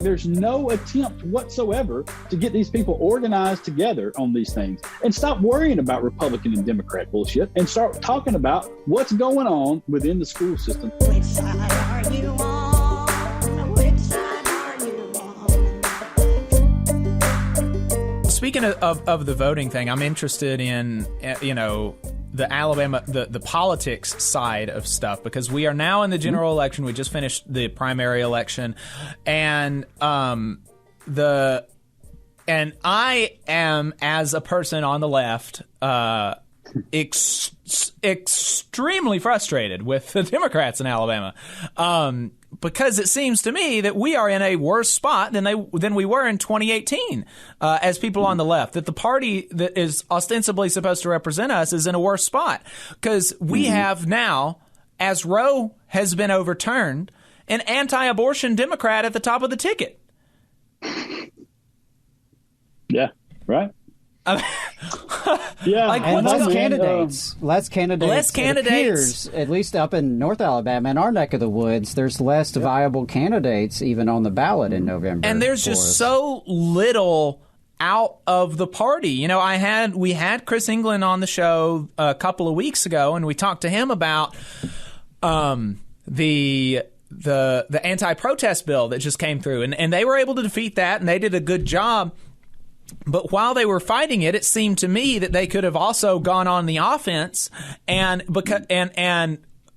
There's no attempt whatsoever to get these people organized together on these things and stop worrying about Republican and Democrat bullshit and start talking about what's going on within the school system. Which side are you on? Which side are you on? Speaking of the voting thing, I'm interested in, the Alabama, the politics side of stuff, because we are now in the general election. We just finished the primary election, and I am, as a person on the left, extremely frustrated with the Democrats in Alabama, because it seems to me that we are in a worse spot than we were in 2018 as people on the left, that the party that is ostensibly supposed to represent us is in a worse spot, because we have now, as Roe has been overturned, an anti-abortion Democrat at the top of the ticket. Yeah, right. Yeah, like, and less Less candidates. It appears, at least up in North Alabama, in our neck of the woods, there's less viable candidates even on the ballot in November. And there's just so little out of the party. We had Chris England on the show a couple of weeks ago, and we talked to him about the anti-protest bill that just came through, and they were able to defeat that, and they did a good job. But while they were fighting it, it seemed to me that they could have also gone on the offense and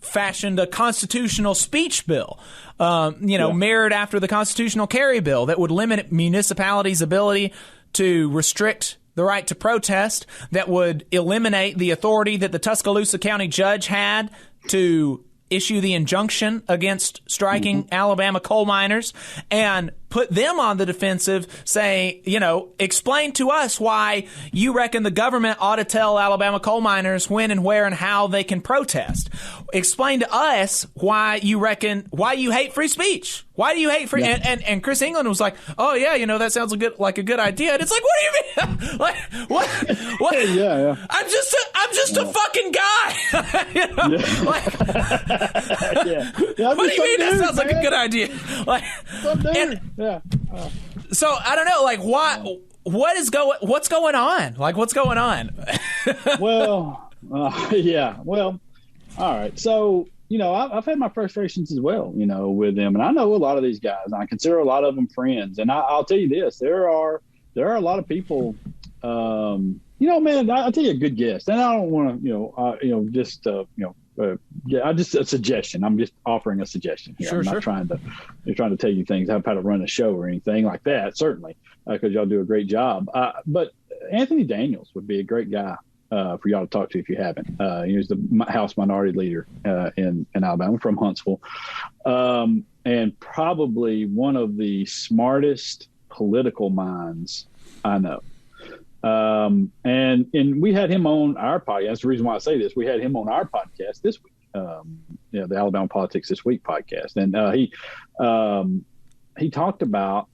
fashioned a constitutional speech bill, mirrored after the constitutional carry bill that would limit municipalities' ability to restrict the right to protest, that would eliminate the authority that the Tuscaloosa County judge had to issue the injunction against striking Alabama coal miners, and put them on the defensive, explain to us why you reckon the government ought to tell Alabama coal miners when and where and how they can protest. Explain to us why you hate free speech. Why do you hate free? Yeah. And Chris England was like, oh yeah, that sounds like a good idea. And it's like, what do you mean? Like, what? Yeah. I'm just a fucking guy. What do you mean that sounds like a good idea? So I don't know, what's going on? What's going on? Well, all right. So, I've had my frustrations as well, with them. And I know a lot of these guys, and I consider a lot of them friends. And I'll tell you this, there are a lot of people, man, I'll tell you a good guess. And I don't want to, just a suggestion. I'm just offering a suggestion here. I'm not trying to tell you things, how to run a show or anything like that, certainly, because y'all do a great job. But Anthony Daniels would be a great guy for y'all to talk to if you haven't. He was the House Minority Leader in Alabama, from Huntsville, and probably one of the smartest political minds I know. And we had him on our podcast. That's the reason why I say this. We had him on our podcast this week, the Alabama Politics This Week podcast. And he talked about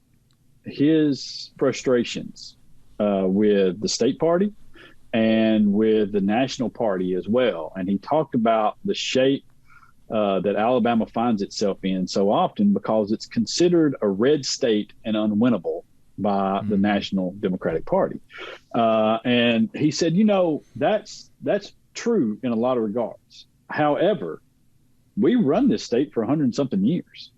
his frustrations with the state party and with the national party as well. And he talked about the shape that Alabama finds itself in so often because it's considered a red state and unwinnable by the National Democratic Party. And he said, that's true in a lot of regards. However, we run this state for 100 and something years.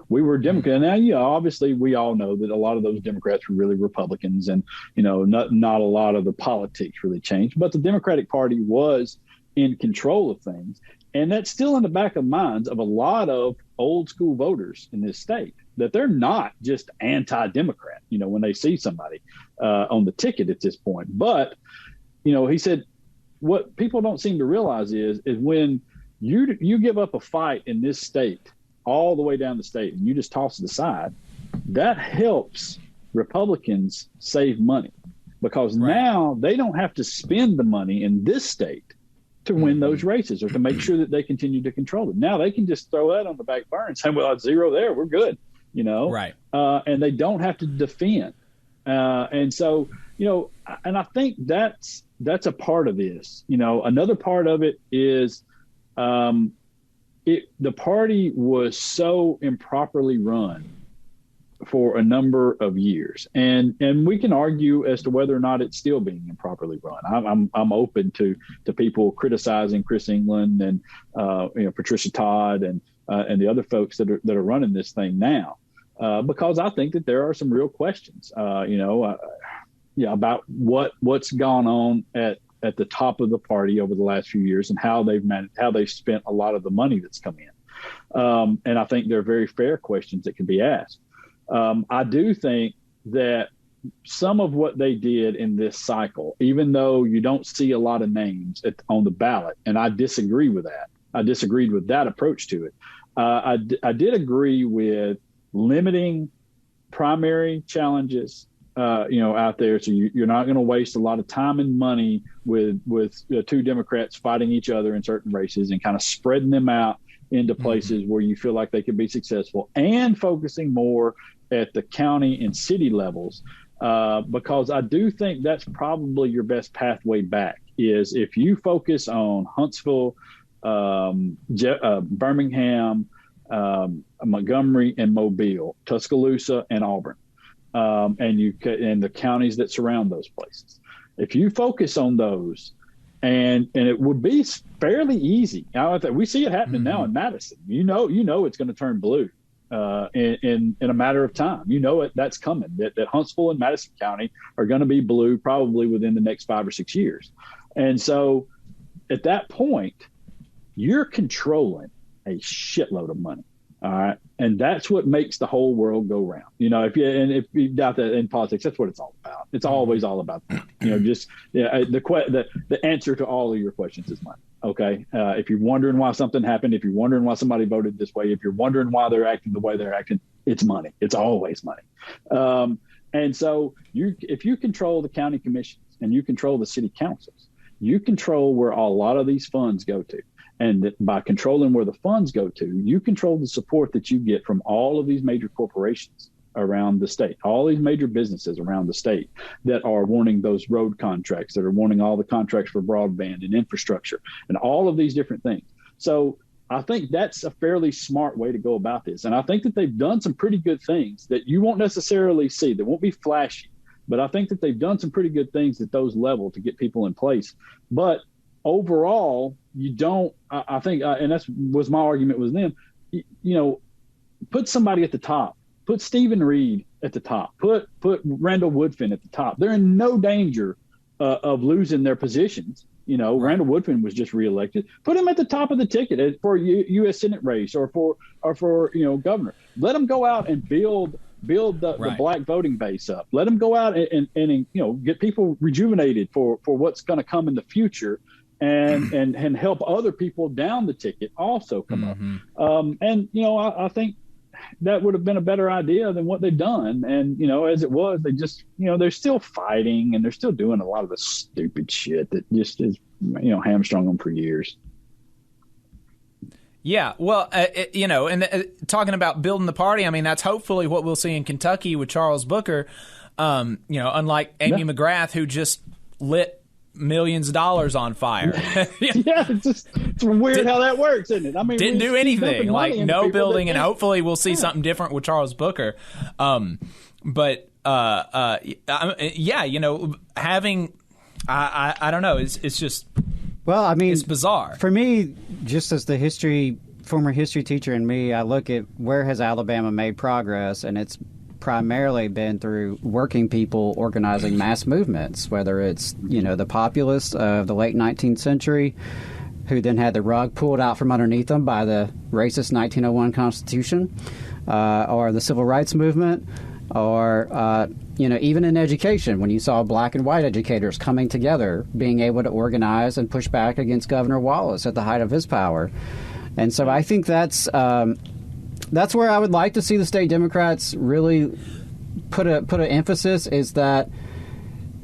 We were Democrat. Now, obviously we all know that a lot of those Democrats were really Republicans, and, not a lot of the politics really changed, but the Democratic Party was in control of things. And that's still in the back of minds of a lot of old school voters in this state, that they're not just anti-Democrat, when they see somebody on the ticket at this point. But, he said, what people don't seem to realize is when you give up a fight in this state, all the way down the state, and you just toss it aside, that helps Republicans save money, because now they don't have to spend the money in this state to win those races or to make sure that they continue to control it. Now they can just throw that on the back burner and say, well, it's zero there, we're good. Right. And they don't have to defend. And so, and I think that's a part of this. Another part of it is the party was so improperly run for a number of years, and we can argue as to whether or not it's still being improperly run. I'm open to people criticizing Chris England and Patricia Todd and the other folks that are running this thing now, because I think that there are some real questions, about what's gone on at the top of the party over the last few years and how they've spent a lot of the money that's come in. And I think they're very fair questions that can be asked. I do think that some of what they did in this cycle, even though you don't see a lot of names on the ballot, and I disagree with that. I disagreed with that approach to it. I did agree with limiting primary challenges, out there. So you're not going to waste a lot of time and money with two Democrats fighting each other in certain races, and kind of spreading them out into places where you feel like they could be successful, and focusing more at the county and city levels, because I do think that's probably your best pathway back, is if you focus on Huntsville, Birmingham, Montgomery and Mobile, Tuscaloosa and Auburn, and the counties that surround those places. If you focus on those, and it would be fairly easy. We see it happening now in Madison. You know it's going to turn blue in a matter of time. That's coming. That Huntsville and Madison County are going to be blue probably within the next 5 or 6 years. And so at that point, you're controlling a shitload of money. All right. And that's what makes the whole world go round. If you doubt that in politics, that's what it's all about. It's always all about that. The answer to all of your questions is money. Okay. If you're wondering why something happened, if you're wondering why somebody voted this way, if you're wondering why they're acting the way they're acting, it's money. It's always money. And so if you control the county commissions and you control the city councils, you control where a lot of these funds go to. And that by controlling where the funds go to, you control the support that you get from all of these major corporations around the state, all these major businesses around the state that are wanting those road contracts, that are wanting all the contracts for broadband and infrastructure and all of these different things. So I think that's a fairly smart way to go about this. And I think that they've done some pretty good things that you won't necessarily see. They won't be flashy, but I think that they've done some pretty good things at those levels to get people in place. But overall, you don't, I think, and that's was my argument with them, put somebody at the top, put Stephen Reed at the top, put Randall Woodfin at the top. They're in no danger of losing their positions. Randall Woodfin was just reelected. Put him at the top of the ticket for a U.S. Senate race or for governor. Let them go out and build the black voting base up. Let them go out and get people rejuvenated for what's going to come in the future. And help other people down the ticket also come up. I think that would have been a better idea than what they've done. And, as it was, they just, they're still fighting and they're still doing a lot of the stupid shit that just is, hamstrung them for years. Yeah, well, talking about building the party, I mean, that's hopefully what we'll see in Kentucky with Charles Booker, unlike Amy McGrath, who just lit millions of dollars on fire. It's weird how that works, isn't it? I mean, didn't do anything, like no building, and hopefully we'll see something different with Charles Booker. Having, I don't know, it's just, well, I mean, it's bizarre. For me, just as the former history teacher in me, I look at where has Alabama made progress, and it's primarily been through working people organizing mass movements, whether it's, the populists of the late 19th century who then had the rug pulled out from underneath them by the racist 1901 Constitution, or the civil rights movement, or, even in education, when you saw black and white educators coming together, being able to organize and push back against Governor Wallace at the height of his power. And so I think that's where I would like to see the state Democrats really put an emphasis, is that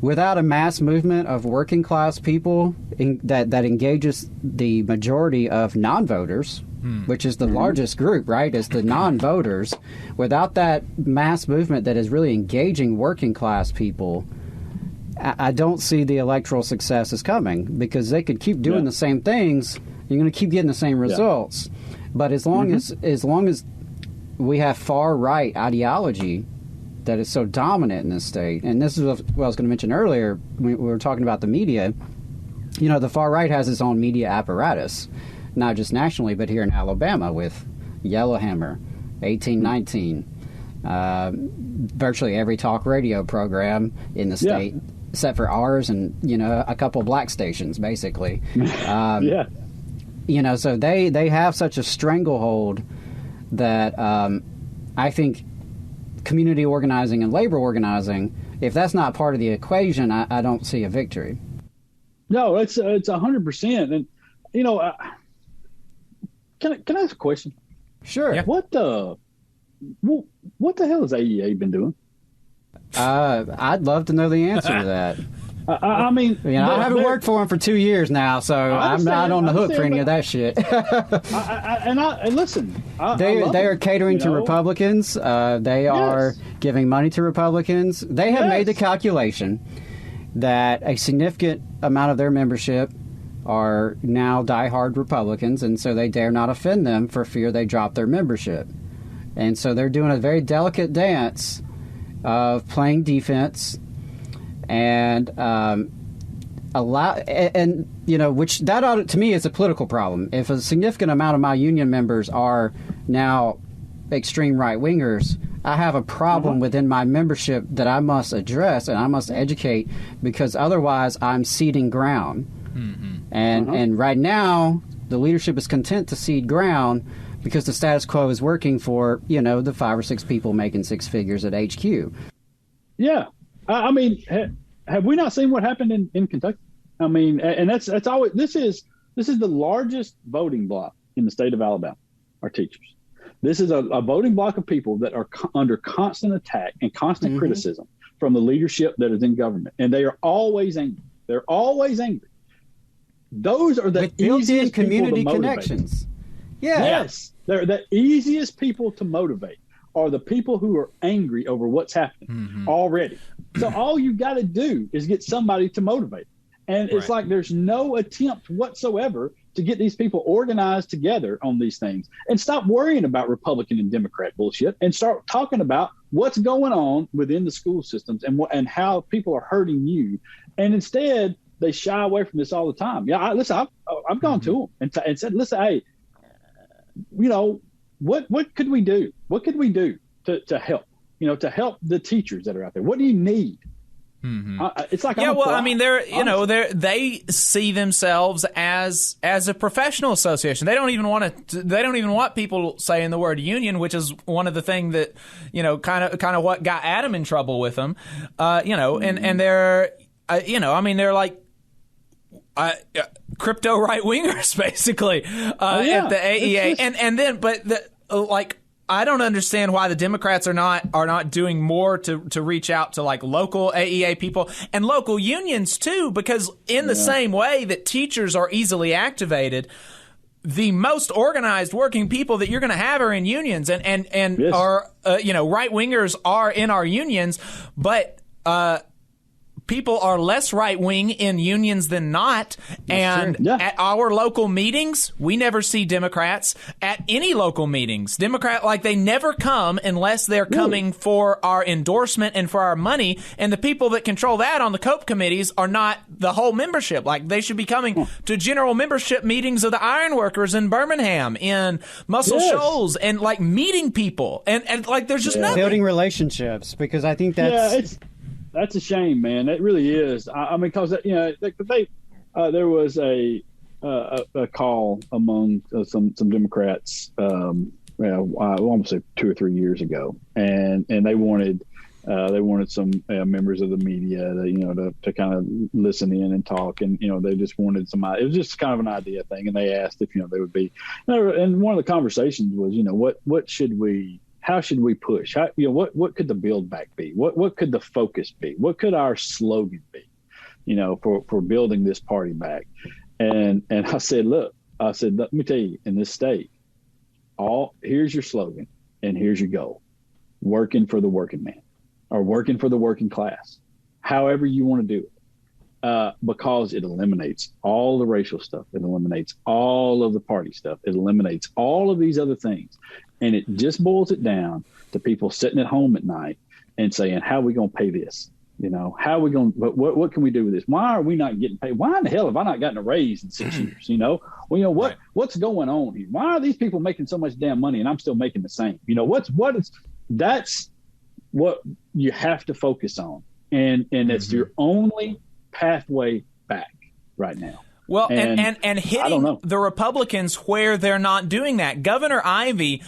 without a mass movement of working class people that engages the majority of non-voters, which is the largest group, right, is the non-voters, without that mass movement that is really engaging working class people, I don't see the electoral success is coming, because they could keep doing the same things. You're going to keep getting the same results. But as long as we have far right ideology that is so dominant in this state. And this is what I was going to mention earlier when we were talking about the media. You know, the far right has its own media apparatus, not just nationally, but here in Alabama with Yellowhammer, 1819, virtually every talk radio program in the state, except for ours and, you know, a couple black stations, basically. You know, so they have such a stranglehold that I think community organizing and labor organizing, if that's not part of the equation, I don't see a victory. No, it's 100%. And, you know, can I ask a question? Sure. Yeah. What the hell has AEA been doing? I'd love to know the answer to that. I mean, you know, I haven't worked for them for 2 years now, so I'm not on the hook for any of that shit. And listen, they are catering to Republicans. They are giving money to Republicans. They have made the calculation that a significant amount of their membership are now diehard Republicans, and so they dare not offend them for fear they drop their membership. And so they're doing a very delicate dance of playing defense and which that ought to me is a political problem. If a significant amount of my union members are now extreme right wingers, I have a problem within my membership that I must address and I must educate, because otherwise I'm ceding ground. And right now the leadership is content to cede ground because the status quo is working for, you know, the 5 or 6 people making 6 figures at HQ. Yeah. I mean, have we not seen what happened in Kentucky? I mean, and that's always, this is the largest voting bloc in the state of Alabama, our teachers. This is a voting bloc of people that are under constant attack and constant criticism from the leadership that is in government. And they are always angry. They're always angry. Those are the easiest community connections. Yeah. Yes. They're the easiest people to motivate are the people who are angry over what's happening already. So all you got to do is get somebody to motivate. And it's like there's no attempt whatsoever to get these people organized together on these things and stop worrying about Republican and Democrat bullshit and start talking about what's going on within the school systems and how people are hurting you. And instead, they shy away from this all the time. Yeah, I've gone to them and said, listen, hey, you know, what could we do? What could we do to help? You know, to help the teachers that are out there. What do you need? It's like I mean, they see themselves as a professional association. They don't even want people saying the word union, which is one of the things that, you know, kind of what got Adam in trouble with them. You know, and they're you know, I mean, they're like crypto right wingers basically at the AEA, and then like. I don't understand why the Democrats are not doing more to reach out to like local AEA people and local unions too, because in the same way that teachers are easily activated, the most organized working people that you're going to have are in unions and are you know, right wingers are in our unions, but people are less right-wing in unions than not. And at our local meetings, we never see Democrats at any local meetings. They never come unless they're coming for our endorsement and for our money. And the people that control that on the COPE committees are not the whole membership. Like, they should be coming to general membership meetings of the ironworkers in Birmingham, in Muscle Shoals, and like meeting people. And like, there's just nothing. Building relationships, because I think that's a shame, man. It really is. I mean, because, you know, there was a call among some Democrats, I almost say 2 or 3 years ago, and they wanted some members of the media, to kind of listen in and talk, and they just wanted it was just kind of an idea thing, and they asked if they would be, and one of the conversations was, how should we push? What could the build back be? What could the focus be? What could our slogan be? For building this party back. And I said, let me tell you, in this state, here's your slogan and here's your goal: working for the working man, or working for the working class, however you want to do it, because it eliminates all the racial stuff, it eliminates all of the party stuff, it eliminates all of these other things. And it just boils it down to people sitting at home at night and saying, how are we going to pay this? How are we going to, what can we do with this? Why are we not getting paid? Why in the hell have I not gotten a raise in 6 years? What's going on here? Why are these people making so much damn money and I'm still making the same? That's what you have to focus on. And it's your only pathway back right now. Well, and hitting the Republicans where they're not doing that. Governor Ivey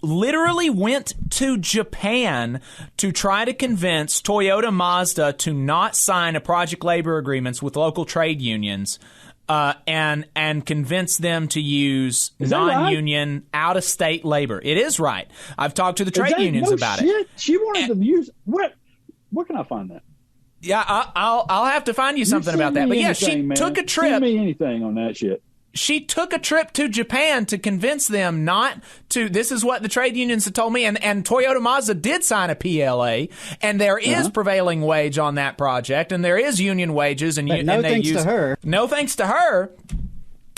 literally went to Japan to try to convince Toyota Mazda to not sign a project labor agreements with local trade unions and convince them to use non-union, out-of-state labor. It is right. I've talked to the trade unions about it. She wanted to use what? Where can I find that? Yeah, I'll have to find you something about that. But she took a trip. Send me anything on that shit. She took a trip to Japan to convince them not to. This is what the trade unions had told me. And Toyota Mazda did sign a PLA, and there is prevailing wage on that project, and there is union wages. No thanks to her. No thanks to her.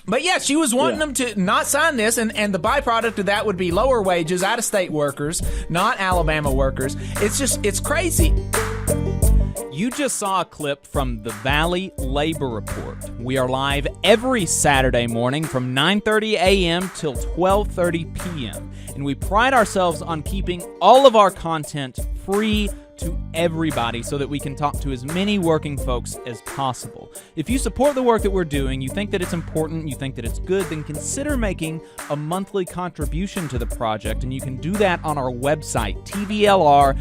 But yeah, she was wanting them to not sign this, and the byproduct of that would be lower wages, out-of-state workers, not Alabama workers. It's crazy. You just saw a clip from the Valley Labor Report. We are live every Saturday morning from 9:30 a.m. till 12:30 p.m. And we pride ourselves on keeping all of our content free to everybody so that we can talk to as many working folks as possible. If you support the work that we're doing, you think that it's important, you think that it's good, then consider making a monthly contribution to the project, and you can do that on our website, tvlr.fm.